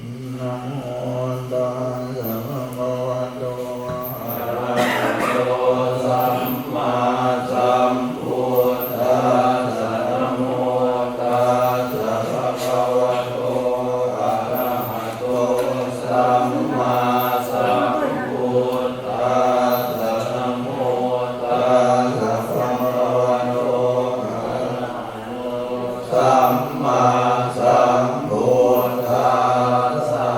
นะโมตัสสะภะคะวะโตอะระหะโตสัมมาสัมพุทธัสสะนะโมตัสสะภะคะวะโตอะระหะโตสัมมาสัมพุทธัสสะนะโมตัสสะภะคะวะโตอะระหะโตสัมมาสัมพุทธัสสะ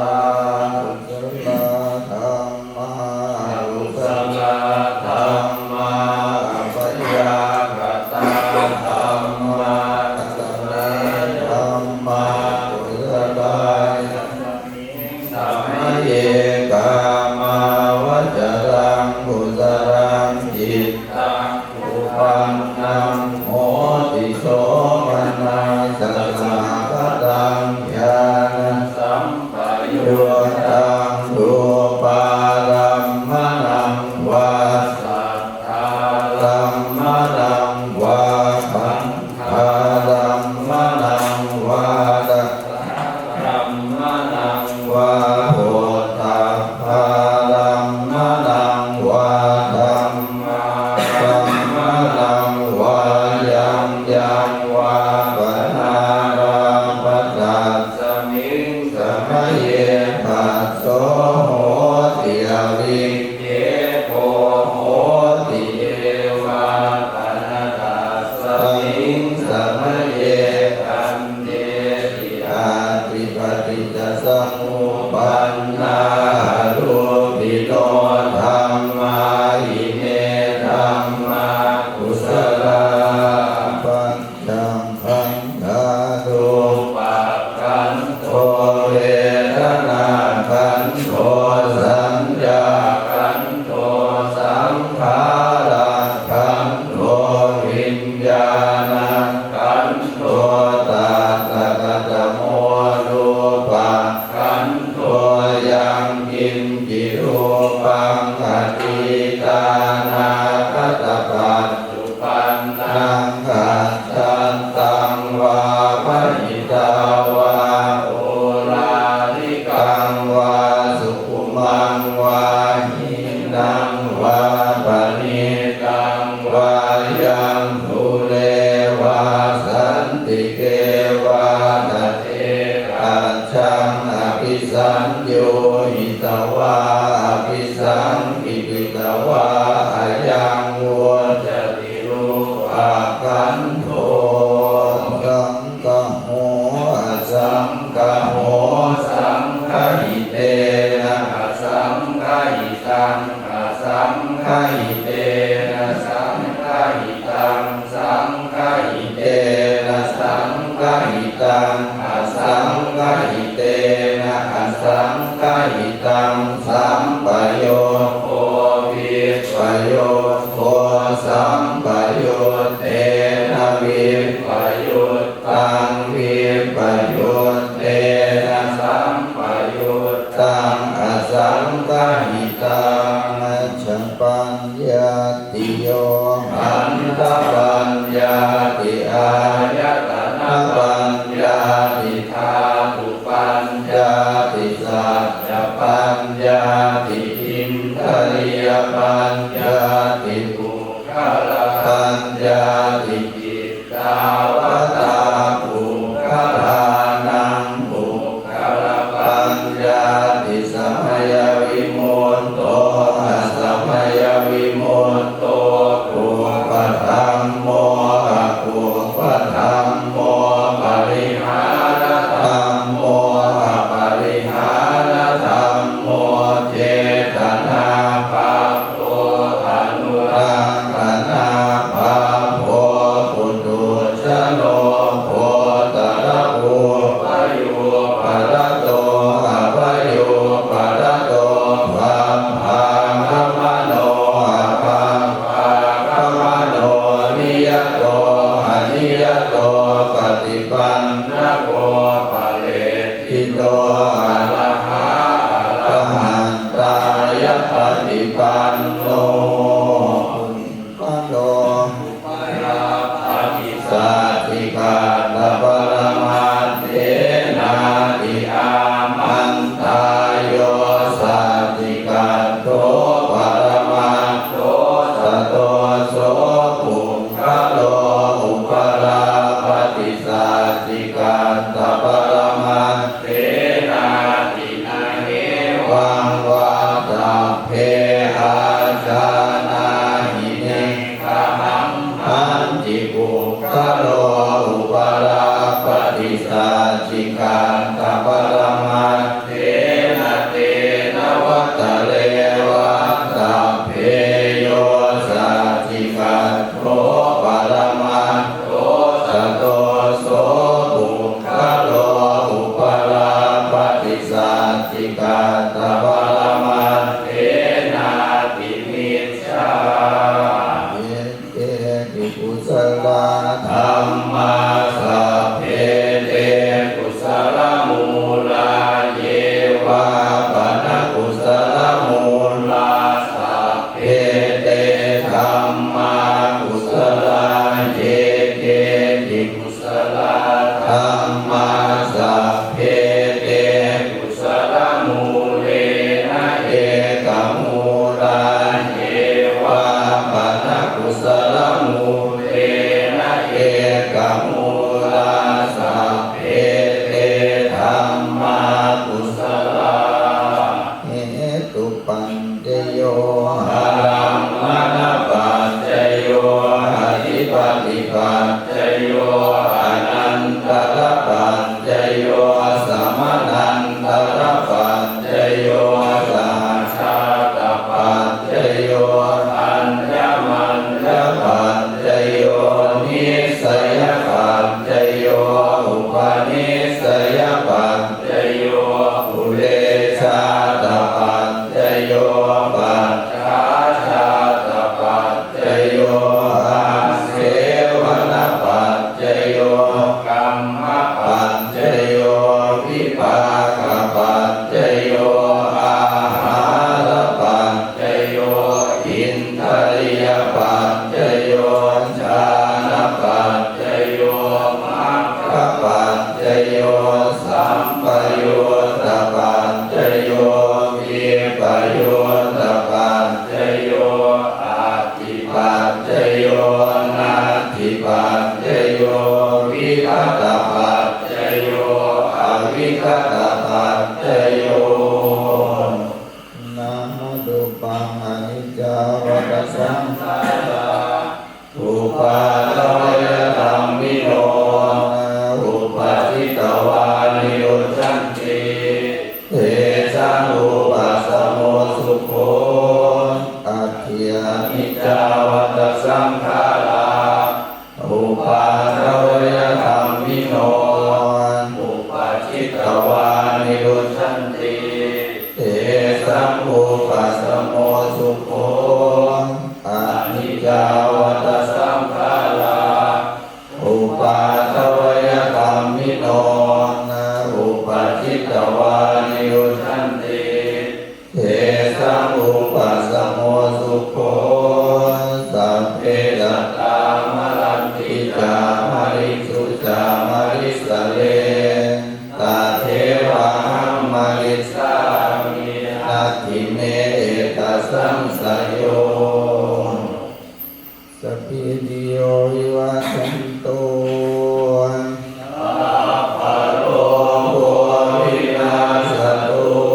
กุศลธัมมาปัญญากตาธัมมากุศลธัมมากุศลสัมมาเยกามาวจรังกุศลังจิตตังอุปันนังโหติโสมนัสสะภะตังญาณสัมปยุตตังรูปารัมมนังวาสัทธารัมมนังวาขันธารัมมนังวาตัสสะรัมมนังวาโหตัพพารัมมนังวาธัมมารัมมนังวายังยังวาปนาราปัสสัสสมิงสมะเยปัสโสโหติอวิคเยโกโหติเยวาปนาตัสสมิงสมะเยตันเตติอาติปฏิจจสมุปปันนารูปิโนธัมมาหิเมธัมมากุศลาปัญจังขันธาตุปัจขันโทเวทนาขันโทสัญญาขันโทสังขาราขันโทวิญญาณขันโทตัสสะกะตะโมรูปะขันโทยังกินจิรูปังอติตานาคตปัจจุปันนังขัจฉันตังวาปหิตาวาโอราลิกังวาสุขุมังวาหินังวาปณิตังวายังทุเลวาสันติเกวาตเตกัจฉังอภิสัญโยหิตวาอภิสังกิปิตวาอายังวัวจติรูอาคันโทสังฆโหสังฆโหสังฆหิเตนะสังฆหิตังสังฆหิเตนะสังฆหิตังสังฆหิเตนะสังฆหิตังสังฆหิเตนะสังฆหิตังสัมปโยโควิปโยโคสัมปโยเตนะวิปโยตังวิปโยเตนะสัมปโยตังสังฆหิตังฉันปัญญาติโยอันตปัญญาติอายตนะปัญญาติธาตุปัญญาติสัจจปัญญาติอินทรียปัญญาติปุคละปัญญาติจิตตาวตาปุคละนังปุคละปัญญาติสัมยวิมุตโตสัมยวิมุตโตปุปธัมโมปุปธัมโมปริหารธัมโมปริหารธัมโมเจตนาภาโพอนุรักขณาภาโพปุถุชโนโพตระโพปโยประโตอภโยประโตภัมภาคัมโนภัมภาคัมโนนิยโตอนิยโตปฏิปันนะโกปะเลทิโตอะระหะอะระหันตายปฏิปันโนปะโลปะยาภาติสัตถิกาตปรมัตเถนาติอามัน ติกาตะวรมัตเถนาติมิจฉาเยเตปิกุศลธัมมาสัพเพเตกุศลมูลาเยวะปนกุศลมูลาสัพเพเตธัมมากุศลาเยเกติกุศลธัมมาสัพเพเตกุศลมูเลนะเอกมูลาเยวะปนกุศลมูเลนะเอกมูลาสัพเพเตธัมมากุศลาเหตุปัญจโยหารังมณปัจจโยอธิปติปัจจโยอนันตรปัจจโยสัมมานันตรปัจจโยสัจชาตปัจจโยอัญญมัญญปัจจโยนิสัยปัจจโยอุปนิสัยปัจจโยอุเลชาตปัจจโยปัจฉาชาตปัจจโยอาเสวนปัจจโยกัมมปัจจโยวิปากปัจจโยอาหารปัจจโยอินทริยปัจจโยฌานปัจจโยมรรคปัจจโยสัมปยุตตปัจจโยวิปยุตตปัจจโยอาทิปัจจโยนาทิปัจจโยวิคัตตปัจจโยอวิคัตตปัจจโยนะโมตุปังอนิจจาวัฏสังขาราอุปาทวยธัมมิโนอุปาทิตวานิโรชันติเตชะอุปัสสโมสุโขอัตถิยานิจจาวัฏสังขาราอุปาทวยธัมมิโนอุปาทิตวานิโรชันติเตชะอุปัสสโมสุโขอนิจจาวัฏสังขาราอุปาทวยธัมมิโนอุปาทิตวานิโรชันติเตชะอุปัสสโมสุโขสัพเพสัตตามรันติจามริสุจามริสเลตาเทวะหัมมริสามินาทิเมตสังสยโยสัพพิติโยวิวัชชันตุสัพพะโลกวินาศตุ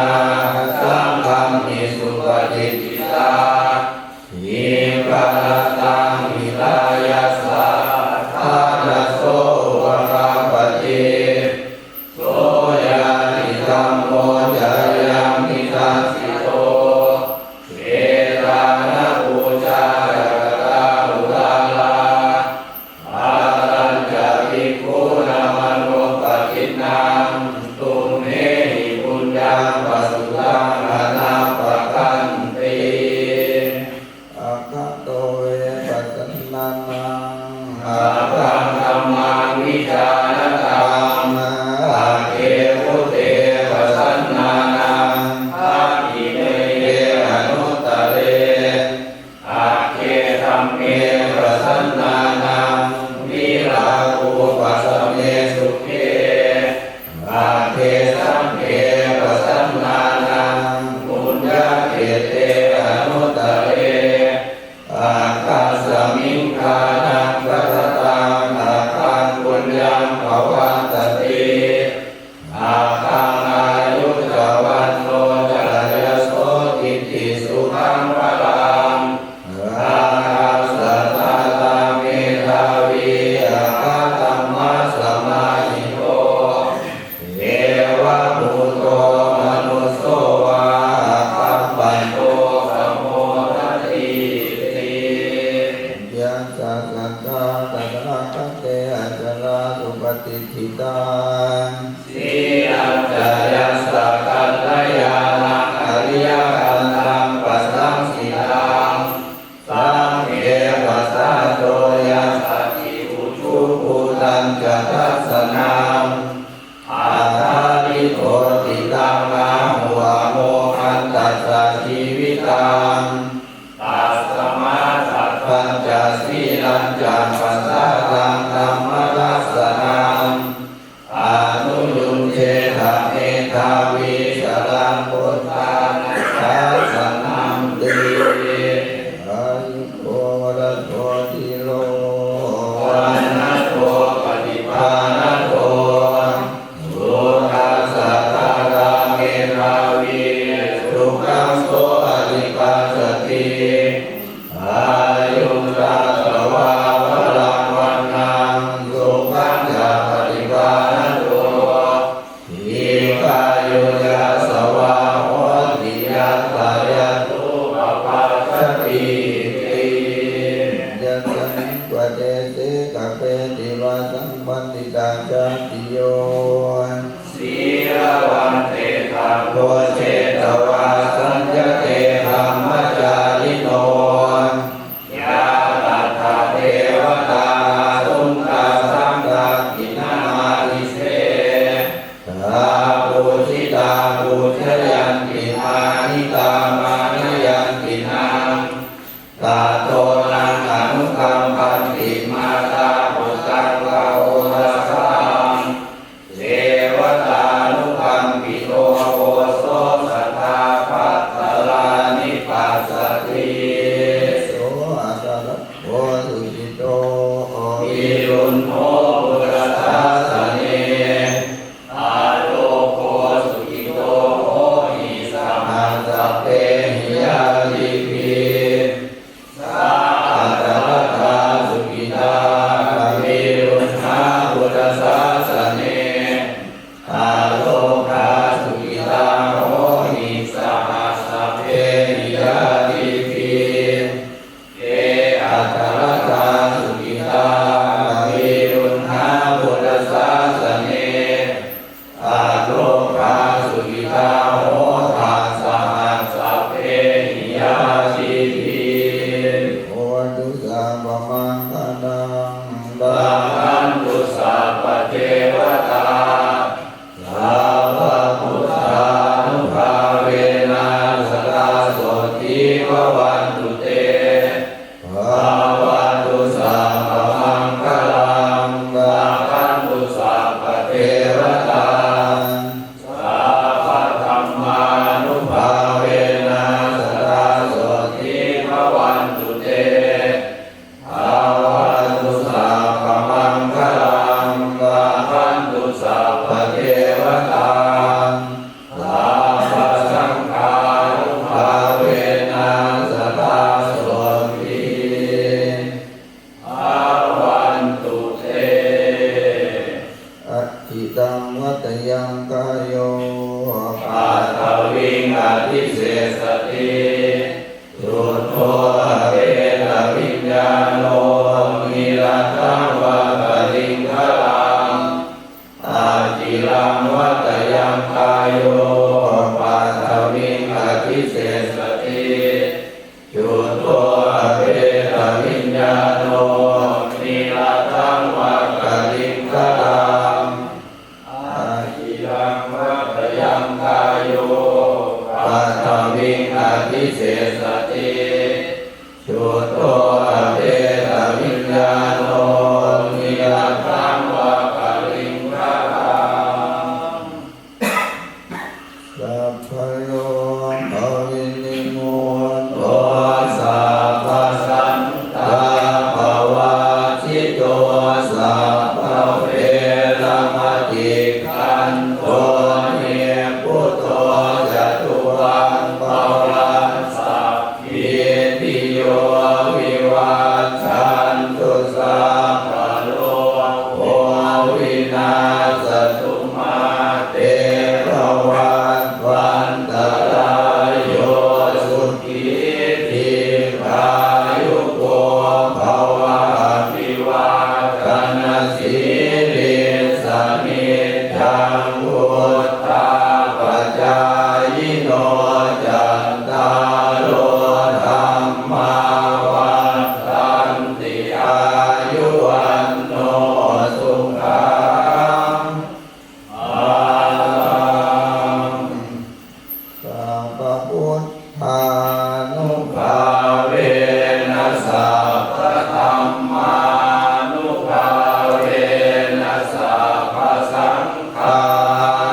นาสังฆัมมิสุปฏิทิตาหิกาลตังวิลายัสสะทานะโสวะคาปฏิโสยานิธัมโมจายัมมิทัสสิโตเวทานะปูชาจักตาอุลาลาอารัญจภิกขุนามโนปฏินังตุเมหิปุญญังปัสสุตังอนาปคันติอาคาโตเวปัสสนานังอาคังธัมมังวิจารตังอาเกวุเตปัสสนานังอาทิเมเยอนุตตะเรอาเกธัมเมปัสสนานังวิราภูปัสสเมสุเขอาเทสัมเขปัสสนานังปุญญาเขเตอนุตตะเรอาคาสมิงคานังกัสตังอาคังปุญญังภวันตติอาคังอายุจวันโนจรยโสติติสุขังพลังอาคาสัตตาตาเมธาวีอาคาตัมมาสมาหิโตเอวะภูโตมนุสโสวาคัมปันโตสมโภทัตติติยัสสะสัตตาตถาคตเตอจลาสุปฏิทิตังสีอัจจยัสสะกัลยานังอริยกัลลังปัสสังสิตังสังเฆปัสสะโตยัสสะทิอุชุภูตังจัตตัสสนังอาทาริโตติตังอาหัวโมหันตัสสะชีวิตังตัสสมาสัพพัญจสีลัญจปัสสะตังธัมมทัสสนังอนุยุนเชทะเมธาวิสรังพุทธานัสสะนัมติอายุโกวะโตติโลวันนะโตปฏิภาณโตสุขัสสะตาตาเมธาวิสุขังโสอริปัสสติอายุราสวะวะลังวันนังสุขังจะปฏิภาณโตอิกายุยัสสวะโหติยัสสะยะตุปปัสสติติยัสสะนิวะเตเสกะเปติวะสัมปันติตาจติโยสีระวันเตถาโกเชตวาสัญญเตธัมมจาริโนยาตัทธาเทวตาสุนตาสังฆกินามาลิเสตาปูชิตาปูชยันติมานิตามานิยันตินังตาโตนังอนุกัมปันติมาตาปุตตังกาโอทัสสังเทวตานุกัมปิโตโอโสสัทธาภัตตลานิปัสสติโสอัตตะโอสุจิโตวิรุณโภปุรทัสสเนอาโลโกสุจิโตโห วิงอภิเศษติชุโตอเวทวิญญาโนนิรัตถังวะปริงคารังสัพพโยภวินิโมโตสัพพสันตาภวะจิตโตสัพพเวรมติขันโตเนพุทโธจตุวันภวันสัพพิติโยวิวัชชันตุสัพพะโลกโควินาศตุมาเตภวันวันตรายโยสุขีทีพายุโกภวะภิวาทนาสีริสนิจังพุทธาปัจจายโนจันตารโลธรรมาวันตันติอายุวันโนสุขังภลังสัพพพุทธานุภาเวนะสัพพธัมมานุภาเวนะสัพพสังฆา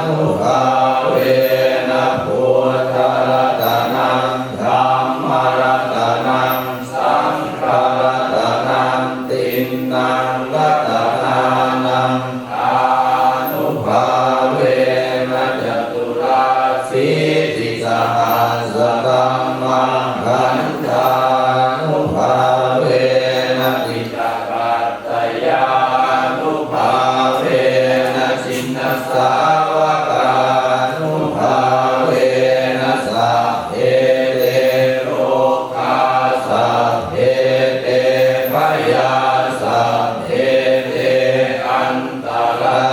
นุภาเวนะพุทธรัตนังธัมมรัตนังสังฆรัตนังตินนังรัตนานังอานุภาเวนะจตุราสีติสหัสตัมมังคันธานุภาเวนะติตาปัตตยานุภาเวนะชินสาวกานุภาเวนะสัพเพเตโลกาสัพเพเตพยาสัพเพเตอันตรา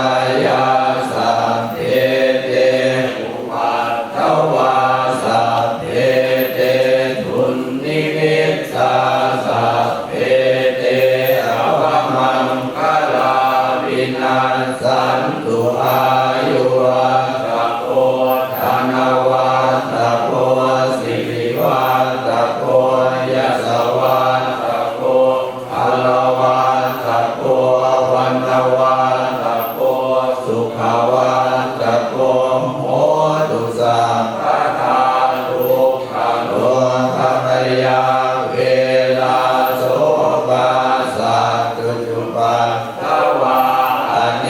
ยาสัพเพเตอุปัฏฐวาสัพเพเตทุนนิมิตสาสัพเพเตอวมังคลาวินัสสันตุอายุวัตโกธนวัตโกสิริวัตโกยสวัตโกพลวัตโกวันตวัตโกสุขวัตโกโหตุสัพพทาทุกขโลภมยาเวลาโสภาสัตตุจุปัฏฐวาอเน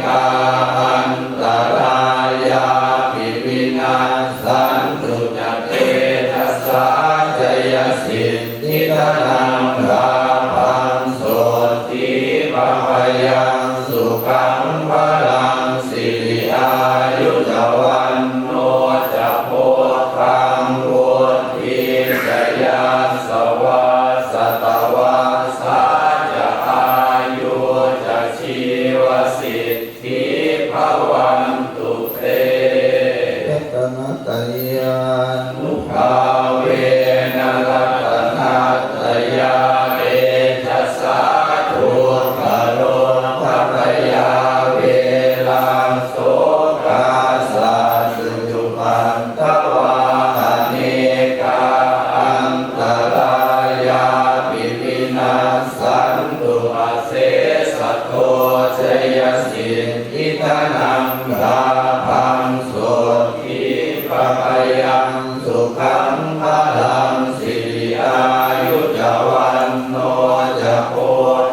กาอันตรายาปิวินาสันตุจเตทัสสะจยสิทธิธนังลาภังโสติภพยังสุขังพลังสิริอายุจวันโนจะโพธังพุทธิจยาสวาสตวาสาจะอายุจะชีวสิทธิภวันตุเตตนะตยานุภาเวนะรัตนัตยาเอทัสสะทุกขโลภมยาเวลาโสกาสัตตุจุปัฏฐวาอเนกาอันตรายาปิวินาสันตุอาเสสะโทชยสิทธิธนังลาภังโสติภพยังสุขังพลังสิริอายุจวันโนจะโพ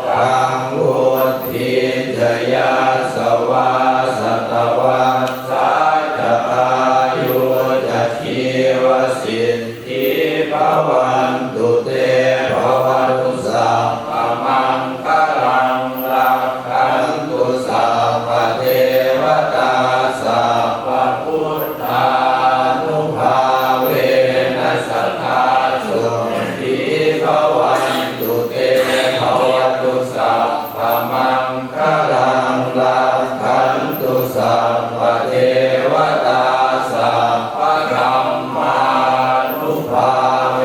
ธังพุทธิจยาสวาสตวาสาจะอายุจะชีวสิทธิภวันตุเตภวัตุสัพพมังคลังรักขันตุสัพพเทวตาสัพพพุทธานุภาเวนะสัทธาสุขีภวันตุเตภวตุสัพพมังคลังรักขันตุสัพพเทวตาสัพพธัมมานุภาเว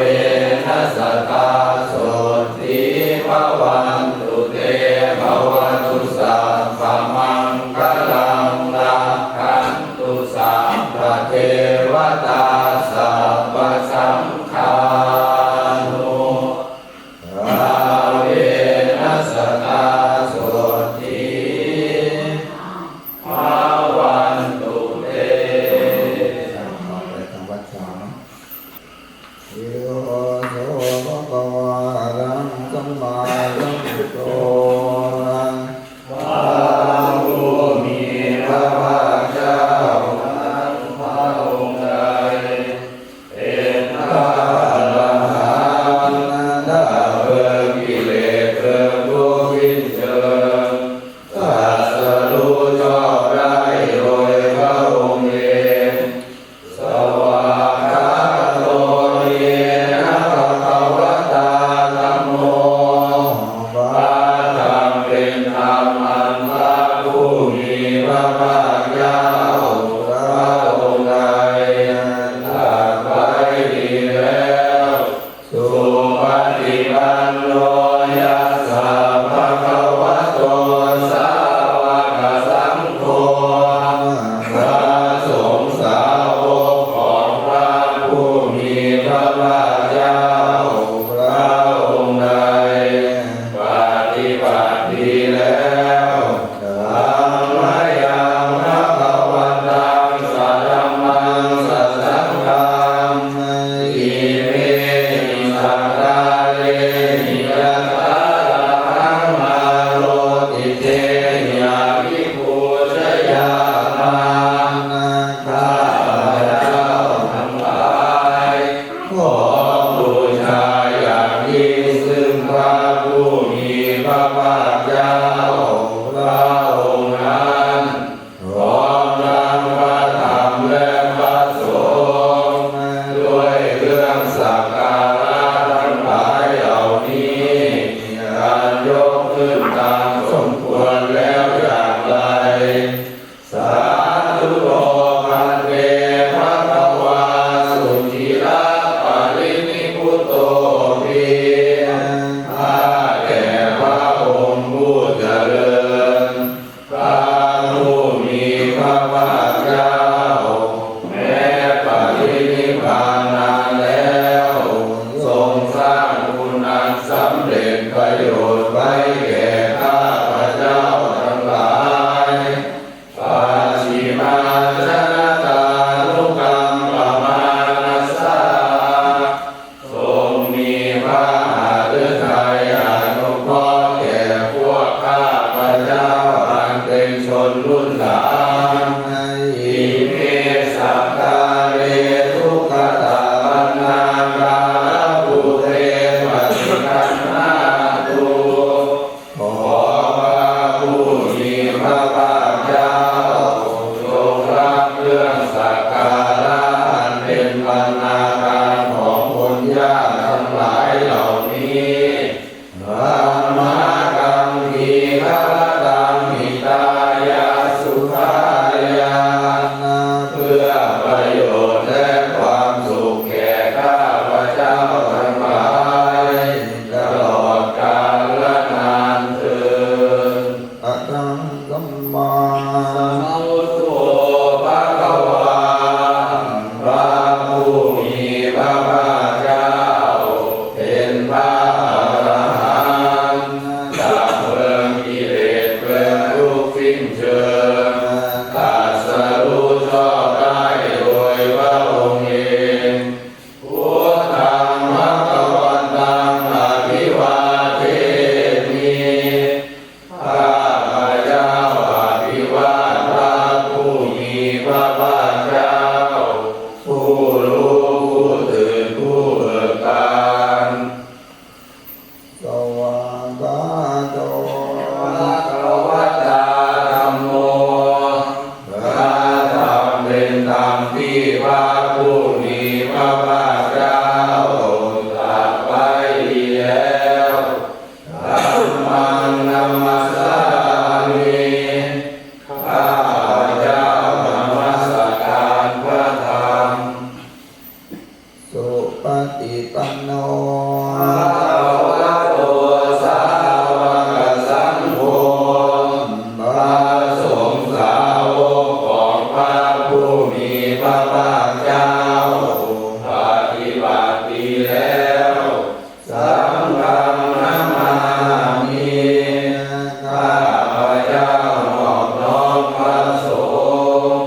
พันนาการของคนยากทั้งหลายเหล่านี้ธรรมะกัมพีฆะตังหิตายาสุขายาเพื่อประโยชน์และความสุขแก่ข้าพเจ้าทั้งหลายตลอดกาลและนานเทอญอะระหังสัมมาสัมพุทโธภะคะวาพระผู้มีพระภาคเจ้าเป็นพระอรหันต์ดับเพลิงกิเลสเพลิงทุกข์สิ้นเชิงตรัสรู้ชอบได้โดยพระองค์เองพุทธังภคะวันตังอภิวาเทมิข้าพเจ้าอภิวาทพระผู้มีพระภาคเจ้าผู้รู้ผู้ตื่นผู้เบิกบานสวากขาโตภะคะวะตาธัมโมพระธรรมเป็นธรรมที่พระผู้มีพระภาคเจ้าตรัสไว้ดีแล้วธัมมังนัมมัสสามิข้าพเจ้านมัสการพระธรรมสุปฏิปันโนภะคะวะโตสาวกสังโฆพระสงฆ์สาวกของพระผู้มีพระภาคเจ้าปฏิบัติดีแล้วสังฆังนะมามิข้าพเจ้านอบน้อมพระสงฆ์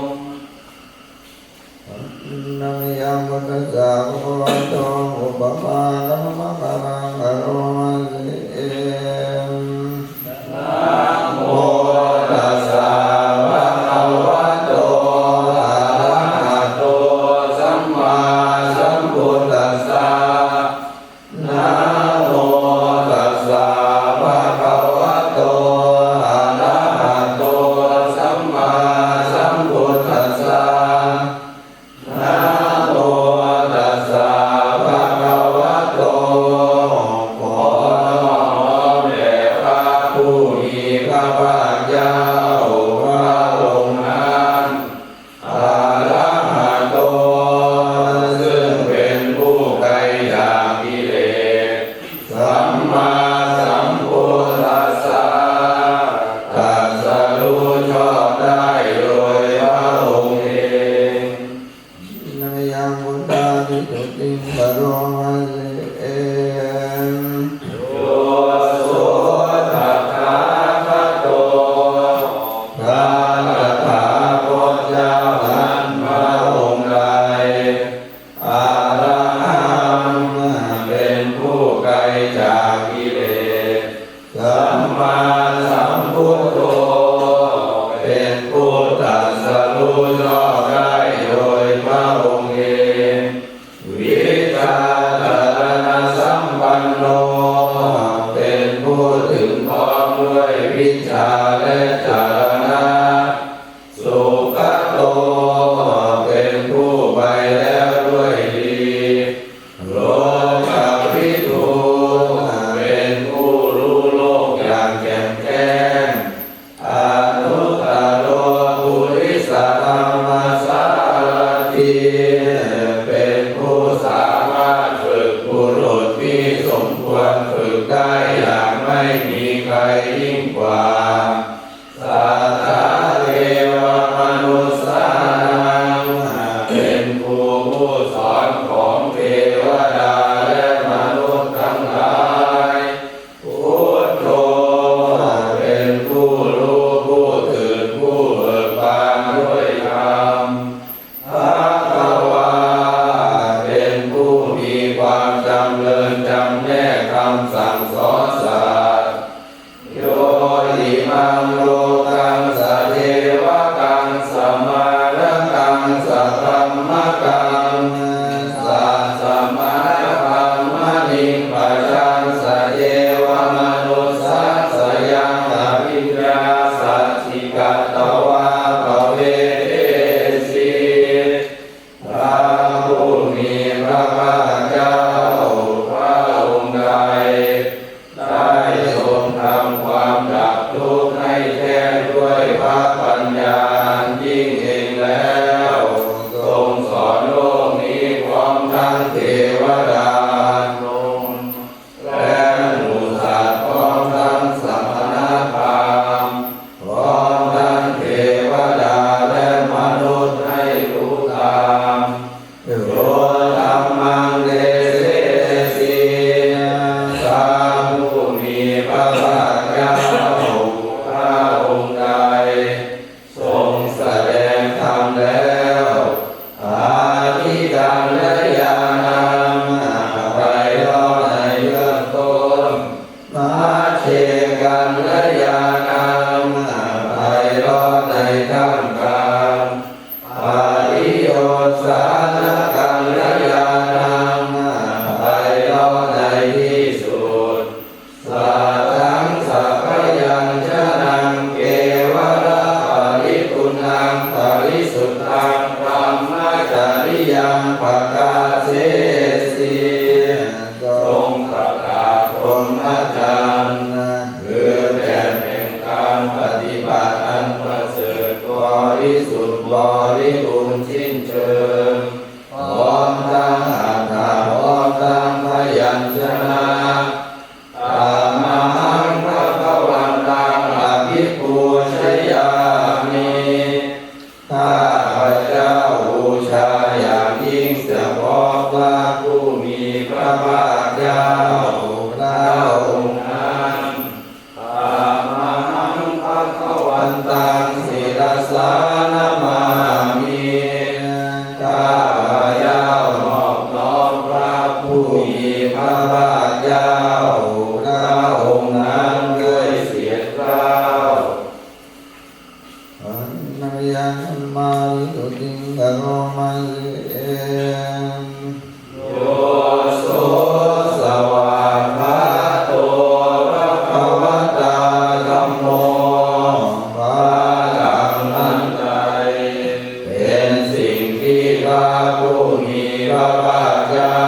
นะยังพุทธัสสะภะคะวะโตอุปมานะมะมะมังอะโรมาสินะโมตัสสะภะคะวะโตอะระหะโตสัมมาสัมพุทธัสสะนะโมตัสสะภะคะวะโตอะระหะโตสัมมาสัมพุทธัสสะนะโมตัสสะภะคะวะโตขอน้อมแด่พระผู้มีพระภาคเจ้าพระองค์นั้นอะระหะโตซึ่งเป็นผู้ไกลจากกิเลสสัมมาสัมพุทธัสสะตรัสรู้ชอบได้โดยพระองค์เองนะยังพุทธาภิกขุติงกโรมาสิโยโสตัคคะคะโตพระตถาคตเจ้านั้นพระองค์ใดอะระหังเป็นผู้ไกลจากกิเลสสัมมาสัมพุทโธเป็นผู้ตรัสรู้ชอบได้โดยพระองค์เองวิชาจารณสัมปันโนเป็นผู้ถึงพร้อมด้วยวิชาและจารณะสุขโตเป็นผู้ไปแล้วด้วยดีโลกัพพิทูเป็นผู้รู้โลกอย่างแจ่มแจ้งอนุตตโรปุริสธรรมสารถิเป็นผู้สามารถฝึกบุรุษที่สมควรฝึกได้อย่างไม่มีใครยิ่งกว่าสัทธาเทวมนุสสานังเป็นผู้สอน ยังประกาศเสสีทรงประกาศพรหมจรรย์คือแผ่นแห่งการปฏิบัติอันประเสริฐบริสุทธิ์บริบูรณ์สิ้นเชิงพร้อมทั้งอัตถะพร้อมทั้งพยัญชนะอะระหังภะคะวันตังอะภิปูชยามิข้าพเจ้าบูชาอย่างยิ่งเฉพาะพระผู้มีพระภาคเจ้าพระองค์นั้นอะระหังภะคะวันตังศิรสานะมามิข้าพเจ้านอบน้อมพระผู้มีพระภาคเจ้าพระองค์นั้นด้วยเสียงกล้าวนยังมาวิตุติงกโรมาเอโยโสสวากขาโตภะคะวะตาธัมโมภะลังอันใดเป็นสิ่งที่พระผู้มีพระภาคเจ้า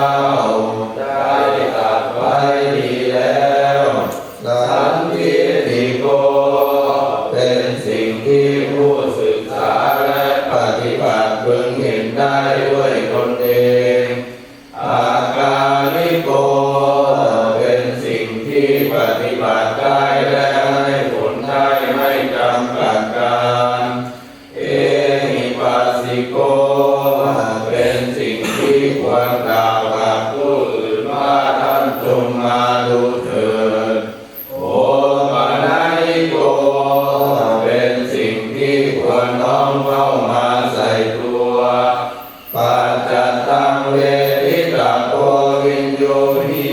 ได้ตรัสไว้ดีแล้วสันทิฏฐิโกเป็นสิ่งที่ผู้ศึกษาและปฏิบัติพึงเห็นได้ด้วยตนเองอากาลิโกเป็นสิ่งที่ปฏิบัติได้และให้ผลได้ไม่จำกัดการเอหิปัสสิโกเป็นสิ่งที่ควรกล่าวกับผู้อื่นว่าท่านจงมาดูเถิดโอปนัญิโกเป็นสิ่งที่ควรน้อมเข้ามาใส่ตัวปัจจตังเวทิตาโกวิญโยหิ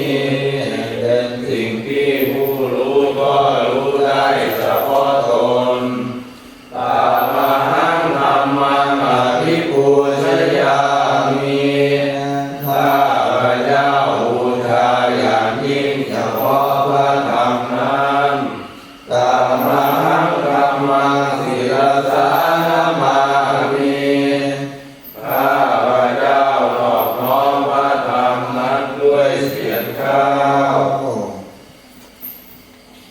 เป็นสิ่งที่ผู้รู้ก็รู้ได้เฉพาะตนตามหังธัมมังอภิปูชยามิข้าพเจ้าบูชาอย่างยิ่งเฉพาะพระธรรมนั้นตามหังธัมมังศิรสานะมามิข้าพเจ้านอบน้อมพระธรรมนั้นด้วยเสียงกล้าว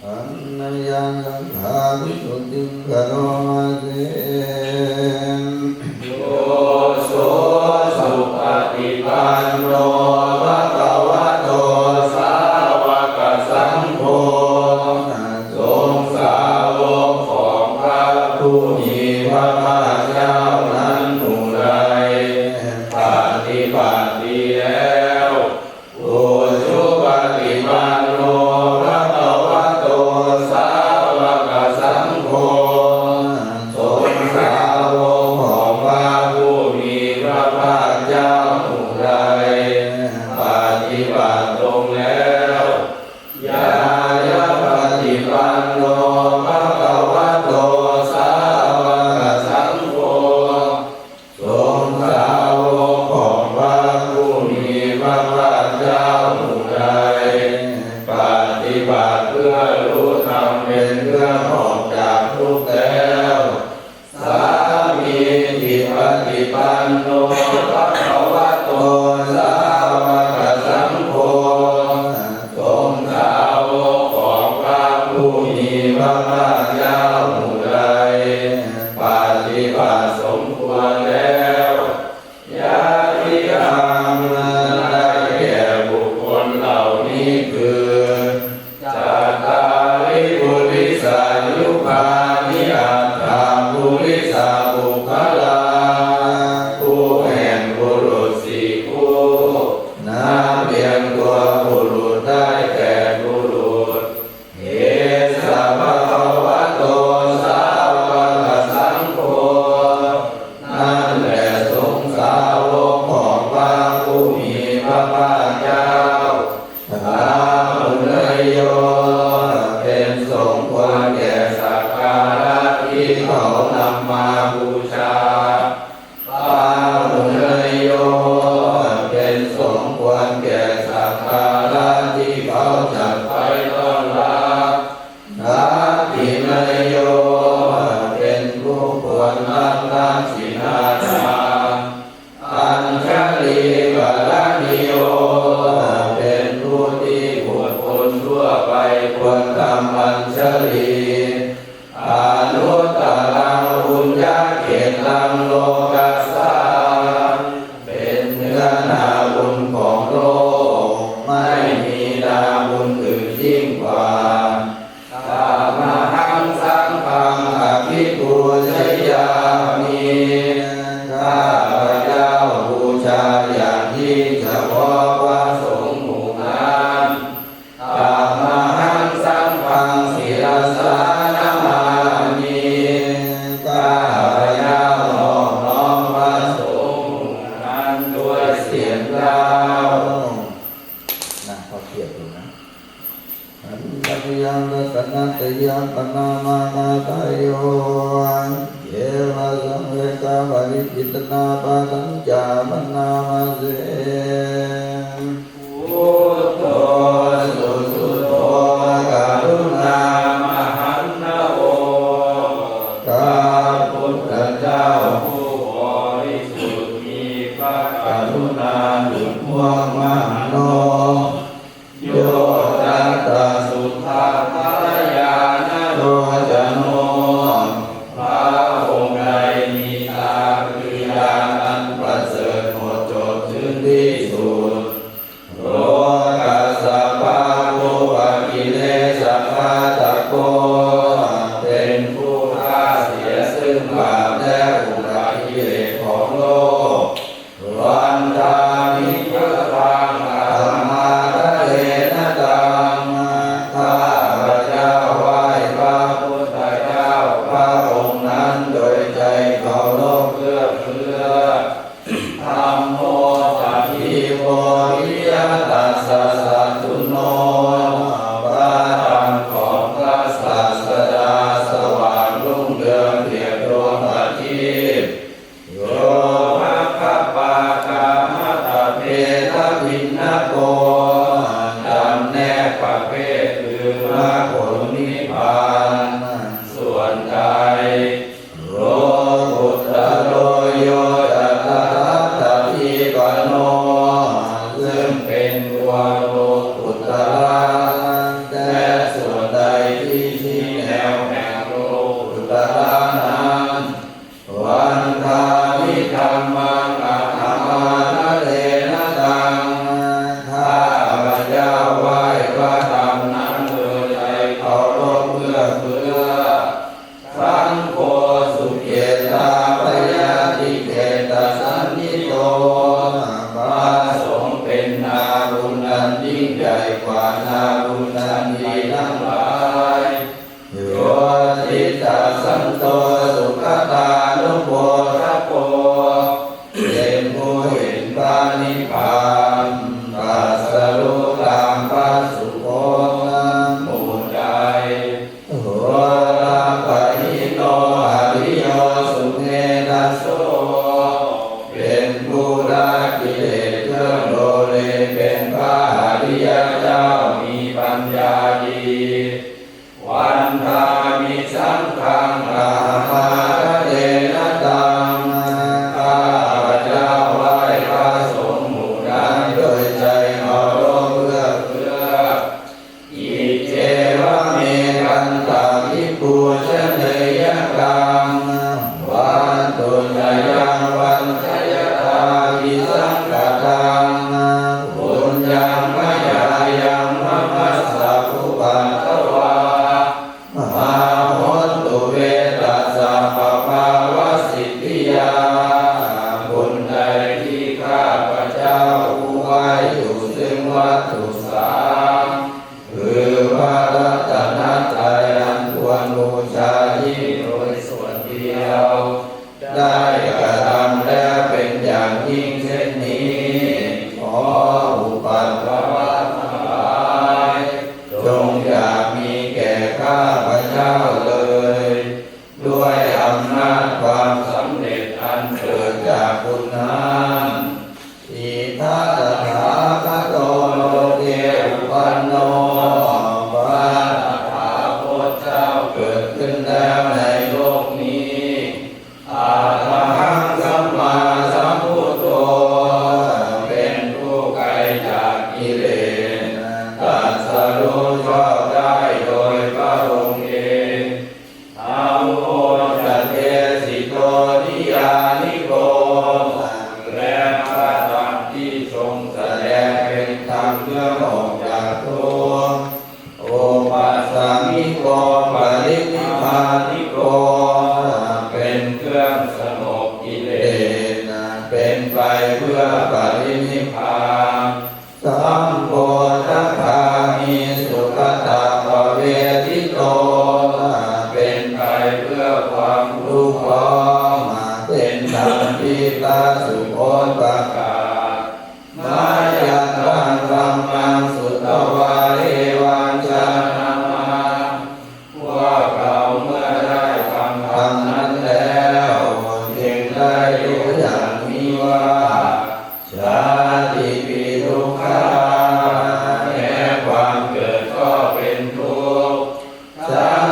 อันนยังสังฆาวิสุทธิกโรมาเสโยโสสุปฏิปันโนภะคะวะโตสาวกสังโฆทรงสาวกของพระผู้มีพระภาคเจ้านั้นหมู่ใดปฏิบัติดีแล้วอุชุปฏิปันโนภะคะวะโตสาวกสังโฆทรงสาวกของพระผู้มีพระภาคเจ้าหมู่ใดปฏิบัติตรงแล้วญายะปฏิปันโนภะคะวะโตสาวกสังโฆทรงสาวกของพระผู้มีพระภาคเจ้าหมู่ใดปฏิบัติเพื่อรู้ธรรมเป็นเครื่องออกจากทุกข์แล้วสามีจิปฏิปันโนภะคะวะโตสาวกสังโฆทรงสาวกของพระผู้มีพระภาคเจ้าหมู่ใดปฏิบัติสมควรแล้วญาติธรรมได้แก่บุคคลเหล่านี้คือจัตตาริปุริสายุคานิอัตถาปุริสาบุคลาผู้แห่งบุรุษสี่คู่นับเรียงตัวบุรุษได้แก่บุรุษเอสะภะคะวะโตสาวกสังโฆนั่นแหละสงฆ์สาวกของพระผู้มีพระภาคเจ้าพระมุนีโยเป็นสงฆ์ควรแก่สักการะที่เขานำมาบูชาพระมุนีโยเป็นสงฆ์ควรแก่สักการะที่เขาจัดไปต้อนรับพระทินโยเป็นผู้ควรรับศีลธรรมอัญช นาบุญของโลกไม่มีนาบุญอื่นยิ่งกว่าข้ามหังสังฆังอภิปูชยามิข้าพเจ้าบูชาอย่างยิ่งเฉพาะพระสงฆ์หมู่นั้นข้ามหังสังฆังศิรสานามามิข้าพเจ้านอบน้อมพระสงฆ์นั้นด้วยเสียงกล่าวนะพอเทียบดูนะอันตริยังรัตนัตยังปนามานาตโยเยวะสังเวกาวาริจิตนาปะทัญจามนามาเสพุทโธสุสุโธกรุณามหันนะโอข้าพุทธเจ้าผู้บริสุทธิ์มีพระกรุณาหลุดม่วงมหาโนโยตัสสะสุทธาทายานะโรจโนพระองค์ใดมีตาคือญาณอันประเสริฐหมดจดถึงที่สุดโลกัสสะภะคะวะกิเลสฆาตโกเป็นผู้ฆ่าเสียซึ่งบาปและอุปากิเลสของโลกวันทามิพระพังอามาทะเลนะตังข้าพระเจ้าไหว้พระพุทธเจ้าพระองค์นั้นโดยใจเคารพเอื้อเฟื้อธัมโมสัพพิโมวิยตัสสะสัตถุโนพระธรรมของพระศาสดาสว่างรุ่งเรืองเปรียบดวงอาทิตย์โยภะคะปากามะตะเพทะวินนะโกจำแนกประเภทคือมรรคผลนิพพานส่วนใดโลกุตตะโลโยตัตถะตัพพิปันโนซึ่งเป็นตัวโลกุตตะแต่ส่วนใดที่ชี้แนวแห่งโลกุตตะนั้นวันทามิธัมมังอะหังอานะเลนะตังข้าพระเจ้าไหว้พระธรรมนั้นโดยใจเคารพเอื้อเฟื้อสังโฆสุเกตาปยาติเกตสันนิโตพระสงฆ์เป็นนาบุญอันยิ่งใหญ่กว่านาบุญอันดีทั้งหลายโยติตาสันโตสุขตานุโภคโปเป็นผู้เห็นพระนิพพานตรัสรู้ตามพระสุคตหมู่ใดโหราปหิโนอริโยสุเนนะโสเป็นผู้ละกิเลสเครื่องโลเลเป็นพระอริยเจ้ามีปัญญาดีวันทามิสังฆังอามาทะเลนะตังข้าพระเจ้าไหว้พระสงฆ์หมู่นั้นโดยใจเคารพเอื้อเฟื้ออิเจวะเมกันตาภิปูชเนยกังวันตุญยังวันทยตาวิสังกตังบุญยังมยายังมะมัสสะภุปัตถวามาโหตุเวตัสสะปะภาวะสิทธิยาบุญใดที่ข้าพระเจ้าผู้ไหว้อยู่ซึ่งวัตถุสามคือพระรัตนตรัยอันควรบูชายิ่งโดยส่วนเดียวได้กระทำแล้วเป็นอย่างยิ่งเช่นนี้ขออุปัฏฐวะทั้งหลายจงอย่ามีแก่ข้าพระเจ้าเลยด้วยอำนาจความสำเร็จอันเกิดจากบุญนั้นอิทัตถาคโตโลเก ที่ทรงแสดงเป็นธรรมเพื่อออกจากทุกข์โอปัสสมิโกปรินิพพานิโกเป็นเครื่องสงบกิเลสเป็นไปเพื่อปรินิพพานสัมโพธิคามิสุขตาภเวทิโตเป็นไปเพื่อความรู้พร้อมเป็นธรรมที่ตาสุโขประกาศมายันตังธัมมังสุตวาเรวัญจานามาพวกเราเมื่อได้ฟังธรรมนั้นแล้วจึงได้รู้อย่างนี้ว่าชาติปีทุกขาแม้ความเกิดก็เป็นทุกข์ช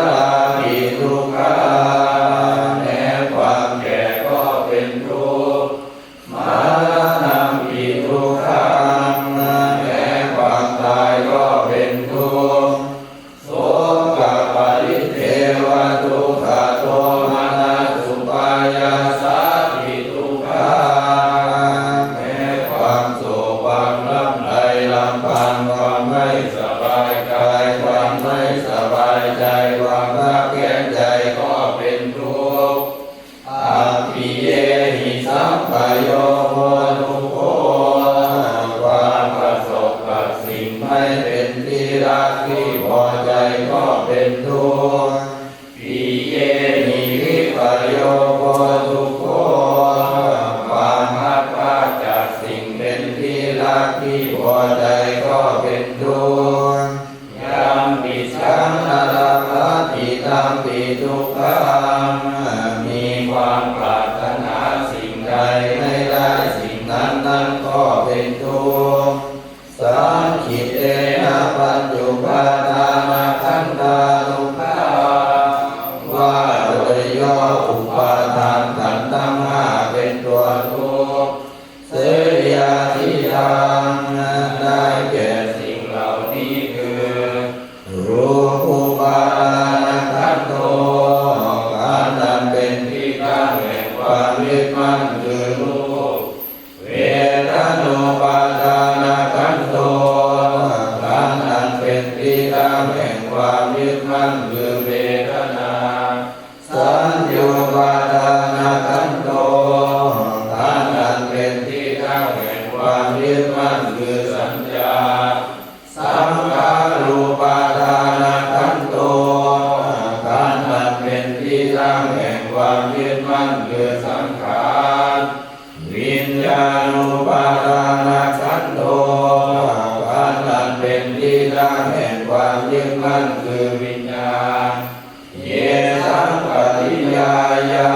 ราปีทุกขาแม้ความแก่ก็เป็นทุกข์มรณะปีทุกขาแม้ความตายก็เป็นทุกข์โสกปริเทวทุกขโทมนัสสุปายาสาปีทุกขาแม้ความโศกความลำไรลำพันธ์ความไม่สบายกายความไม่สบายใจความรักแค้นใจก็เป็นทุกข์อาภิเยหิสัพพโยโหทุกโขความประสบกับสิ่งไม่เป็นที่รักที่พอใจก็เป็นทุกข์ปิเยหิวิปโยโหทุกโขความพัดพรากจากสิ่งเป็นที่รักที่พอใจก็เป็นทุกข์ยามปิสังนาราภัตติตัมปิทุกขังมีความปรารถนาสิ่งใดไม่ได้สิ่งนั้นก็เป็นทุกข์สังขิตเตนะปัญจุปาทานาขันธาทุกขาว่าโดยย่ออุปาทานขันธ์ทั้งห้าเป็นตัวทุกข์เสยาทิทางได้แก่สิ่งเหล่านี้คือรูปุปาทานขันโธขันธ์นั้นเป็นที่ตั้งแห่งความยึดมั่นคือรูปเวทนาปาทานขันโธขันธ์นั้นเป็นที่ตั้งแห่งความยึดมั่นคือเวทนาสัญญาปาทานขันโธขันธ์นั้นเป็นที่ตั้งแห่งความยึดมั่นคือสัญญาสังขารูปาทานขันโธขันธ์นั้นเป็นที่ตั้งแห่งความยึดมั่นคือสังขารวิญญาณูปาทานขันโธขันธ์นั้นเป็นที่ตั้งแห่งความยึดมั่นคือวิญญาณเยสังปริยายา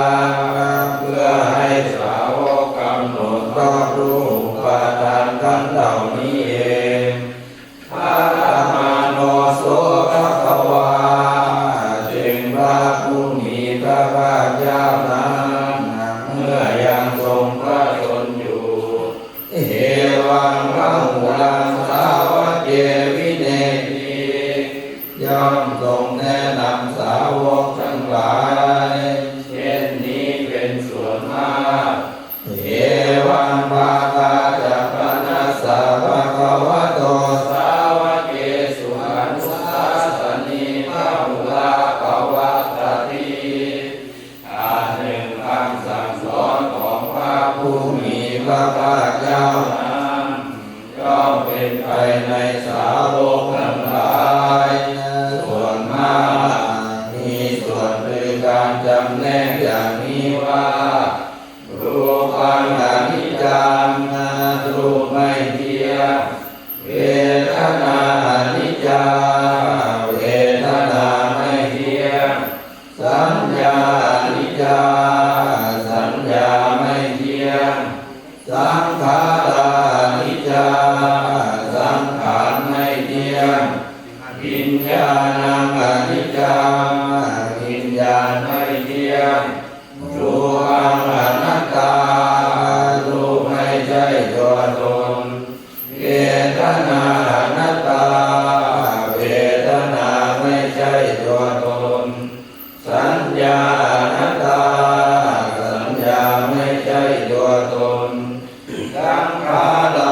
เพื่อให้สาวกกำหนดรอบรู้อุปาทานขันธ์เหล่านี้เองพระธรรมานุโสภควาจึงพระผู้มีพระภาคเจ้านั้นเมื่อยังทรงพระชนอยู่เอวังพระหูลังสาวกเกวิเนติย่อมทรงแนะนำสาวกทั้งหลายเช่นนี้เป็นส่วนมากเอวังภาคาจัปนัสสะภะคะวะโตสาวกเกสุอนุทัสสนีพระหูลาภวัตติอันหนึ่งคำสั่งสอนของพระผู้มีพระภาคเจ้านั้นย่อมเป็นไปในสาวกทั้งหลายส่วนมากมีส่วนคือการจำแนกอย่างนี้ว่ารูปังอนิจจังรูปไม่เที่ยงเวทนาอนิจจังเวทนาไม่เที่ยงสัญญาอนิจจังสัญญาไม่เที่ยงสังขารานิจจังสังขารไม่เที่ยงวิญญาณังอนิจจังวิญญาณไม่เที่ยงรูปังอนัตตารูปไม่ใช่ตัวตนเวทนาอนัตตาเวทนาไม่ใช่ตัวตนสัญญาอนัตตาสัญญาไม่ใช่ตัวตนสังขารา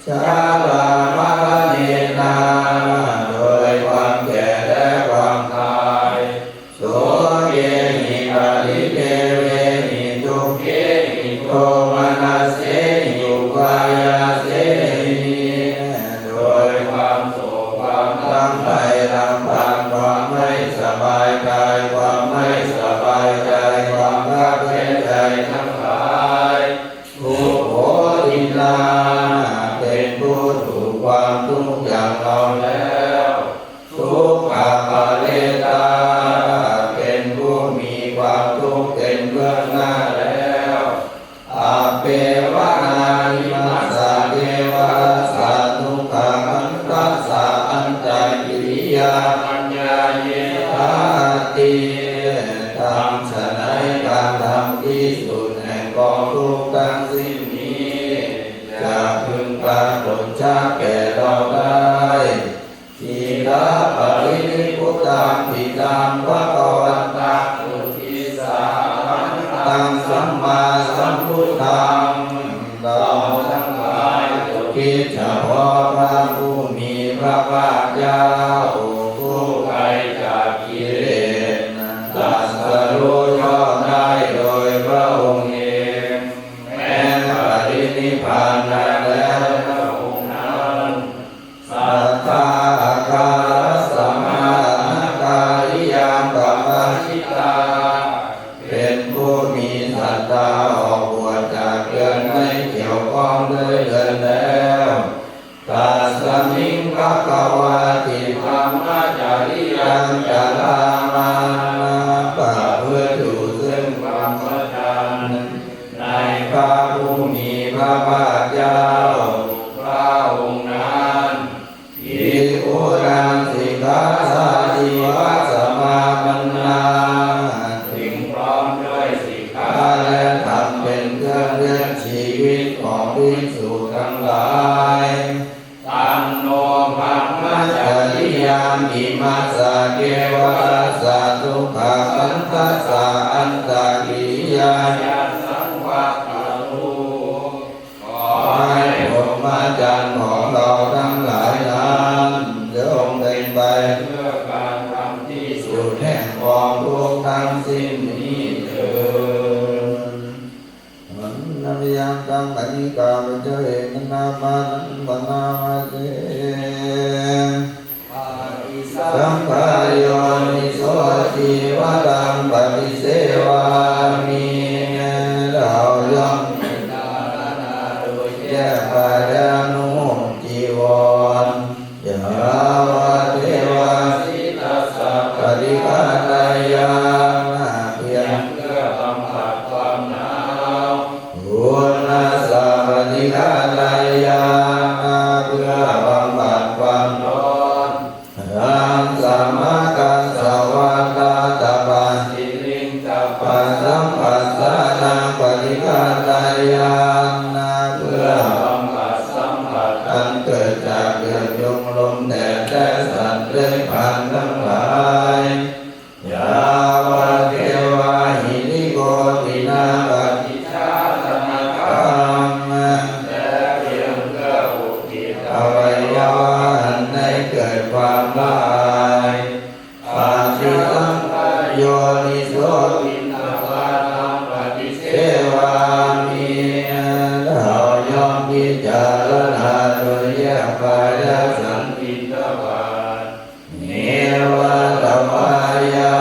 ชาลามะเนนาโดยความแก่และความตายโสเกหิปาริเกเวหิทุกเกหิโทมนัสเสหิอุปายาเสหิโดยความโศกความลำไปลำพันความไม่สบายกายความไม่สบายใจความรักเข็นใจทั้งหลายทุกโหตินาเป็นผู้ถูกความทุกข์อย่างเราแล้วทุกขปาเลตาเป็นผู้มีความทุกข์เป็นเบื้องหน้าแล้วอาเปวะนานิมัสสะเทวะสัตทุกขามันตัสสะอันจากิริยาปัญญาเยธาติทำฉะนั้นการทำที่สุดแห่งกองทุกข์ทั้งสิ้นนี้จะพึงปรากฏชัดแก่เราได้ทีละปรินิพพุตังทิตังภวันตังอุทิสาตังสัมมาสัมพุทธังเราทั้งหลายคิดเฉพาะพระผู้มีพระภาคเจ้าผู้ไกลจากกิเลสตรัสรู้ชอบได้โดยพระองค์เองแม้ปรินิพพานแล้วพระองค์นั้นสัทธาคาสมาการิยังกัมมชิตาเป็นผู้มีศรัทธาออกบวชจากเรือนไม่เกี่ยวข้องด้วยเรือนแล้วตัสสมิงภะคะวะติธรรมจาริยังจารามาประพฤติอยู่ซึ่งความพระธรรมในพระผู้มีพระภาคเจ้าพระองค์นั้นอิอุรังสิกขาสาธิวัสสมาปันนาถึงพร้อมด้วยสิกขาและธรรมเป็นเครื่องเลี้ยงชีวิตของภิกษุทั้งหลายตันโนภะมะจาริยามอิมัสสะเกวะสัตทุกขามันตัสสะอันตากิริยาสังวัตตุขอให้พรหมจรรย์ของเราทั้งหลายนั้นจงเป็นไปเพื่อการทำที่สุดแห่งกองทุกข์ทั้งสิ้นนี้เถิดนัมยังกังปณิกาปัจเจเกนามานังปนามาเตสังขารโยนิโสติวะตังปฏิเสวามิเราย่อมเป็นดาราโดยแยกไปแล้วนุ่งจีวรยาวะเทวาสิตัสสะปฏิฆาตายาเพียงเพื่อบำบัดความหนาวอุณาสาปฏิฆาตายาเพื่อบำบัดความร้อนรังสัมมากัสสวะตาตปาสิลิงตปาสัมปัสสะนังปฏิฆาตายาเพื่อบำบัดสัมผัสอันเกิดจากเดือดยงลมแดดและสัตว์เลื้อยคลานทั้งหลายยาวะเทวาหิริโกตินาปฏิชาตนาคัมและเพียงเพื่ออุทิศอวัยวะอันให้เกิดความละอายปัจจิสังขารโยนิโสวินทวานังปฏิเสวามิเราย่อมพิจารณาโดยแยกไปและสันติตวาเนวะตวายา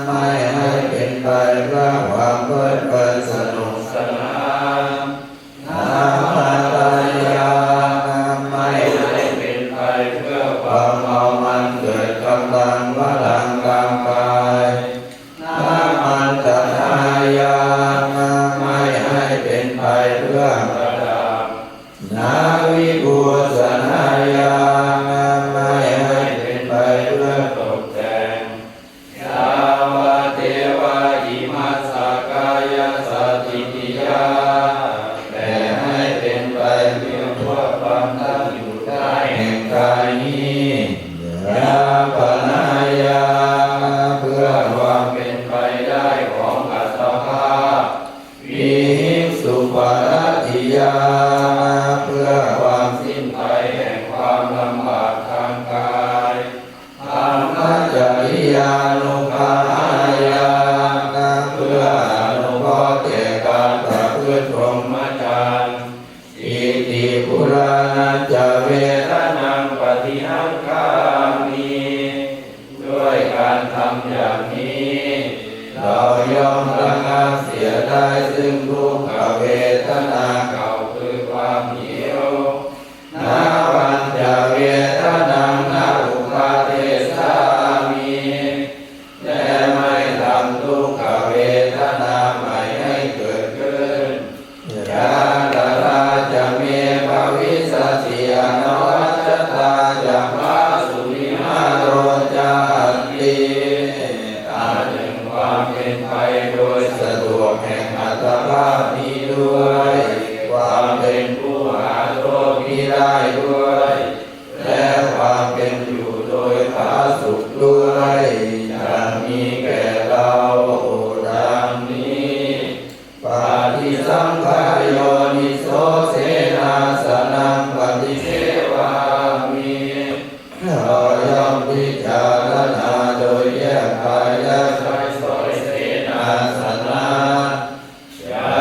ไม่ให้เป็นไปเพื่อความเพลิดเพลินสนุกสนานนามาตายาไม่ให้เป็นไปเพื่อความเมามันเกิดกำลังพลังกางกายนามันตนายาไม่ให้เป็นไปเพื่อประดับนาวิภูสนายาไม่ให้เป็นไปเพื่อตกแต่งยาวะเทวาอิมัสสกายสัตติติยาแต่ให้เป็นไปเพื่อทั่วความตั้งอยู่ได้แห่งกายนี้ยาปนายาเพื่อความเป็นไปได้ของอัตภาพวิหิสุปรัตติยาเพื่อความ รานัจจเวท นังปฏิหังคามิด้วยการทำอย่างนี้ เราย่อมระงับเสียได้ซึ่งทุกขเวทนา เก่าคือความหิว นาปัญจเวทนานาอุปาเทสามิและไม่ทำทุกขเวทนาใหม่ให้เกิดขึ้นยาตราจะเมภวิสัสสิอานวัจจตาจะพาสุริมาโรจาติตาถึงความเป็นไปโดยสะดวกแห่งอัตภาพนี้ด้วยความเป็นผู้หาโทษนี้ได้ด้วยและความเป็นอยู่โดยผาสุขด้วยจะมีแก่เราดังนี้ปาฏิสังขารโยนิโสเสนาสนังปฏิเสวามิเราย่อมพิจารณาโดยแยกกายและใจสอยเสนาสนะยา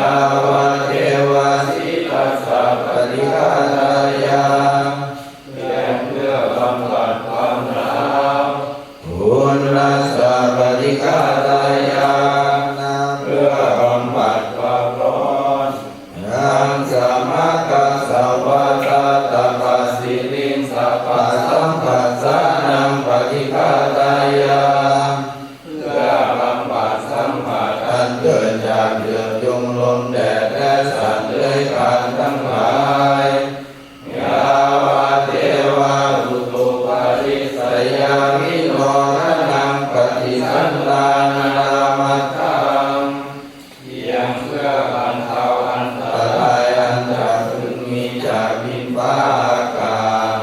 วะเทวาสิตัสสะปฏิฆาตายาเพื่อบำบัดความหนาว ปุณณสะปฏิฆาตายาเพื่อบำบัดความร้อนนังสมากัสสวะตาตปัสสิลิงสัพพะสัมปัสสานังปฏิฆาตายาเพื่อบำบัดสัมผัสอันเกิดจากเดือดยุงลมแดดและสัตว์เลื้อยคลานทั้งหลายยาวะเทวาอุตุปาริสยามิโนทนังปฏิสันตานามัตถังเพียงเพื่อบรรเทาอันต ตรายอันจะพึงมีจากดินฟ้าอากาศ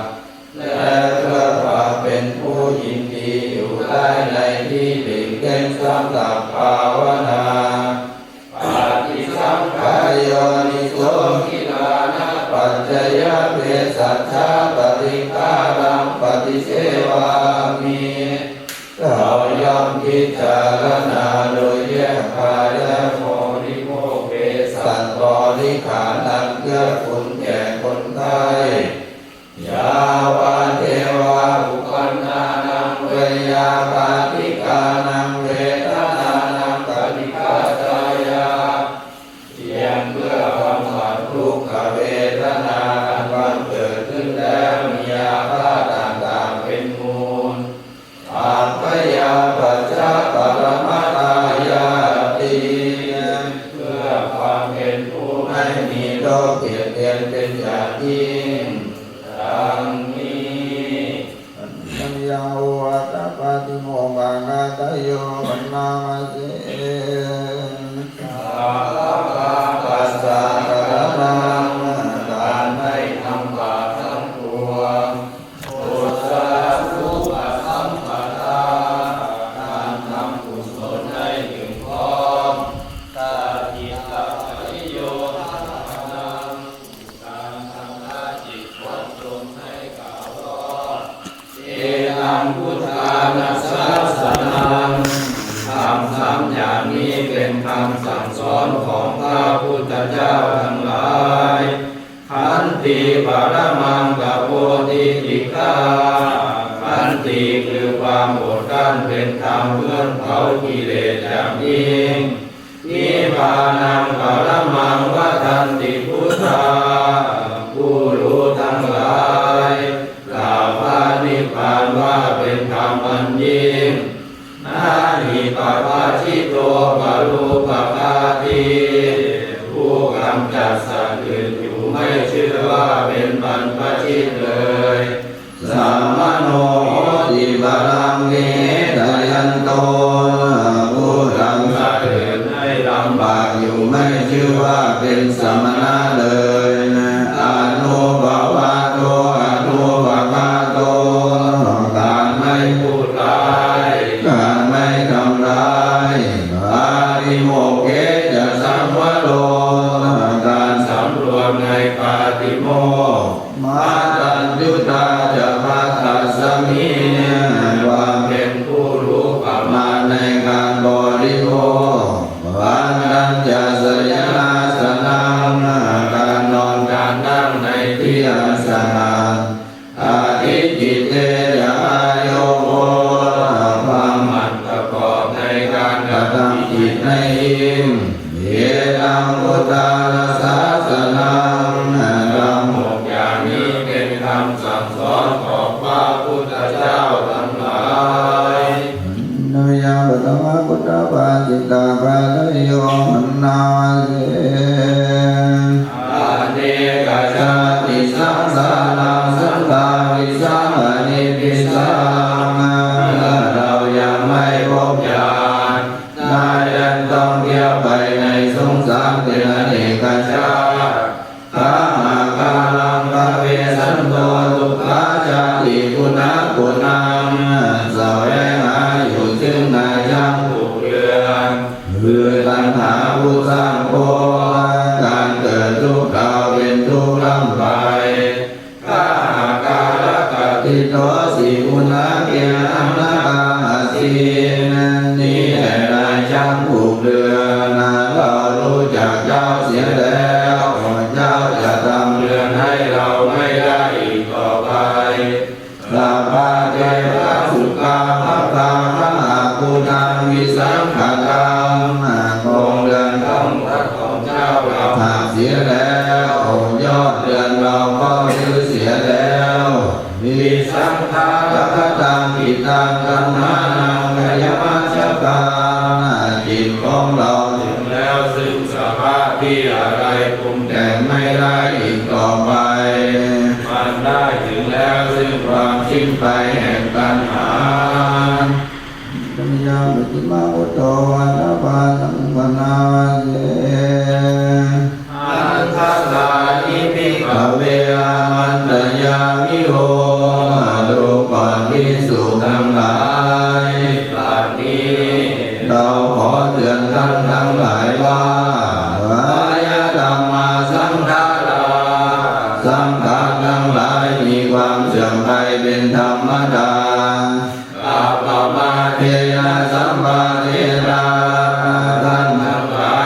และเพื่อความเป็นผู้ยินดีอยู่ได้ในที่หลีกเล่นสำหรับภาวนา ปาฏิสังขาร โยนิโส กิลานะ ปัจจยเวสัชชาปฏิฆารังปฏิเสวามิเราย่อมพิจารณาโดยแยกกายและโม ริโภคเวสั สัตว์บริขารนันเกื้อคุณแก่คนไทยยาวาเทวาอุปันนานังเวยาปาติกานังเวทนานังปฏิฆาตายาเพียงเพื่อบำบัดทุกขเวทนาอันบังเกิดขึ้นแล้วมีอาพาธต่างๆเป็นมูลอาพยาปัจจาปรมาตายาติเพื่อความเป็นผู้ ไม่มีโรคเบียดเบียนเป็นอย่างยิ่งดังนี้ สัญญาวัตปาติโมบางาตโยปนามาเสปัสสะกะระนังการไม่ทำบาปทั้งปวงปุตตะสุปสัมปทาการทำกุศลให้ถึงพร้อมตาจิตตะปิโยทานังการทำละจิตวัดตนให้กล่าวรอดเอตังพุทธานัสสะสนังคำซ้ำอย่างนี้เป็นคำสั่งสอนของพระพุทธเจ้าทั้งหลายขันติปรมังกโพธิติกาขันติคือความอดกลั้นเป็นธรรมเพื่อนเผากิเลสอย่างยิ่งนิพพานังปรมังวัฏันติพุทธาผู้รู้ทั้งหลายกล่าวพระนิพพานว่าเป็นธรรมอันยิ่งนาหิปปาชิโตปรูปปาติผู้กำจัดสัตว์อื่นอยู่ไม่เชื่อว่าเป็นบรรพชิตเลยสัมมโนติบาลังเวทยันโตผู้ทำสัตว์อื่นให้ลำบากอยู่ไม่เชื่อว่าเป็นสมณะเลยอนุภาวะโตอนุภาวะโตการไม่พูดร้ายการไม่ทำร้ายอาริโมกเขจะสัมวโรการสำรวมในปาติโมกข์มาตัญญุตาจะพัทธัสสมิความเป็นผู้รู้ประมาณในการบริโภควันนั้นจะสยนาสนังการนอนการนั่งในที่อา สหังอาทิจิตเตยาโยโมความมันประกอบในการกระทำจิตในอิงเยตังพุทธาศาสนาธรรมหกอย่างนี้เป็นคำสั่งสอนของพระพุทธเจ้าทั้งหลายนายาปตมะพุทธปาจิตาปะทะโยมันนาเสอาเนกชาติสังสารังสังฆาวิสังอนิพิสังเรายังไม่พบญาณนายยังต้องเที่ยวไปในสงสารเป็นอเนกชาติข้ามาคาลังพระเวสสันโตทุกขาชาติกุณะกุณังแสวงหาอยู่ซึ่งในยังผูกเรือนคือตัณหาผู้สร้างโภการเกิดทุกข์เราเป็นทุกข์ลำไปข้ามาคาลกติโตสิกุณะเกียรตินาคาสีนี่แหละนายช่างผูกเรือนเรารู้จักเจ้าเสียแล้วเจ้าจะทำเรือนให้เราไม่ได้อีกต่อไปลาภาเทวะสุขาภาคาภาคูนังวิสังขตังคงเรือนของพระของเจ้าเราหากเสียแล้วยอดเรือนเราก็ซื้อเสียแล้ววิสังขารคตังกิตังกัมมานังกายมัชฌัตังจิตของเราถึงแล้วซึ่งสภาพที่อะไรปรุงแต่งไม่ได้อีกต่อไปมันได้ถึงแล้วซึ่งความสิ้นไปแห่งตัณหาปัญญาปฏิมาอุตโตวันปาตังปนาเสอันทัสสานิพิกเวอามันตยามิโหดูก่อนภิกษุทั้งหลายบัดนี้เราขอเตือนท่านทั้งหลายว่าวายธรรมาสังขาราสังขารทั้งหลายมีความเสื่อมไปเป็นธรรมดาอาปมาเทนะสัมปาเทนะท่านทั้งหลา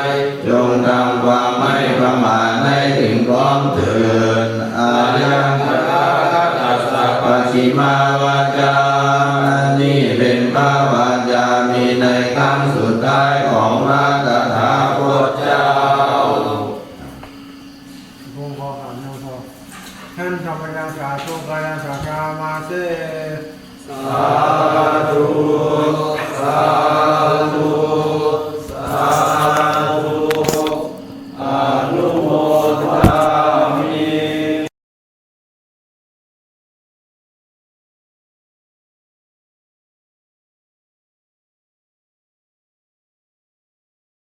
ยจงทำความไม่ประมาทให้ถึงพร้อมเถิดอายังคาตัสสะปัจฉิมาวาจา